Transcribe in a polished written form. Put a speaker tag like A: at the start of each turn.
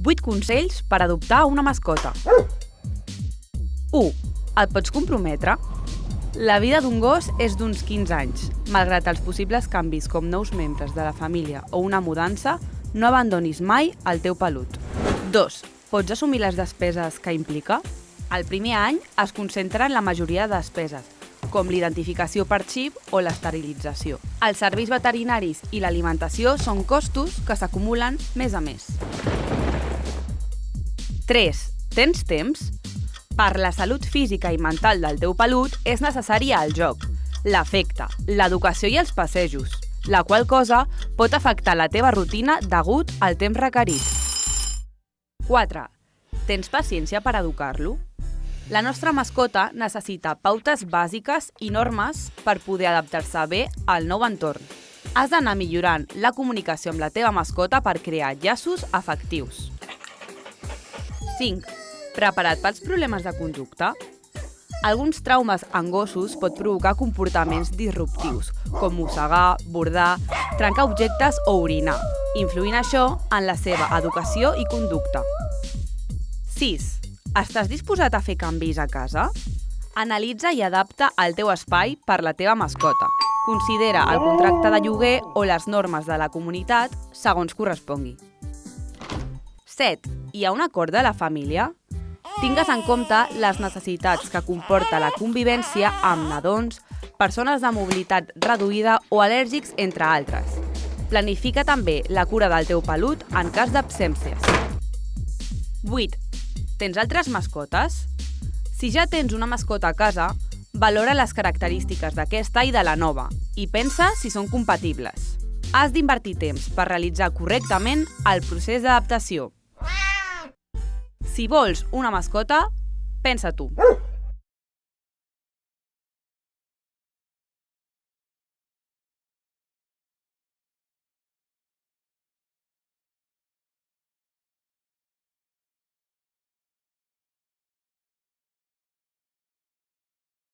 A: 8 consells per adoptar una mascota. 1. Et pots comprometre? La vida d'un gos és d'uns 15 anys. Malgrat els possibles canvis com nous membres de la família o una mudança, no abandonis mai el teu pelut. 2. Pots assumir les despeses que implica? El primer any es concentra en la majoria de despeses, com l'identificació per xip o l'esterilització. Els serveis veterinaris i l'alimentació són costos que s'acumulen mes a mes. 3. Tens temps? Per la salut física i mental del teu pelut és necessari el joc, l'afecte, l'educació i els passejos, la qual cosa pot afectar la teva rutina degut al temps requerit. 4. Tens paciència per educar-lo? La nostra mascota necessita pautes bàsiques i normes per poder adaptar-se bé al nou entorn. Has d'anar millorant la comunicació amb la teva mascota per crear llaços afectius. 5. Preparat pels problemes de conducta? Alguns traumes en gossos pot provocar comportaments disruptius, com mossegar, bordar, trencar objectes o orinar, influint això en la seva educació i conducta. 6. Estàs disposat a fer canvis a casa? Analitza i adapta el teu espai per la teva mascota. Considera el contracte de lloguer o les normes de la comunitat segons correspongui. 7. Hi ha un acord de la família? Tingues en compte les necessitats que comporta la convivència amb nadons, persones de mobilitat reduïda o al·lèrgics, entre altres. Planifica també la cura del teu pelut en cas d'absències. 8. Tens altres mascotes? Si ja tens una mascota a casa, valora les característiques d'aquesta i de la nova i pensa si són compatibles. Has d'invertir temps per realitzar correctament el procés d'adaptació. Si vols una mascota, pensa tu.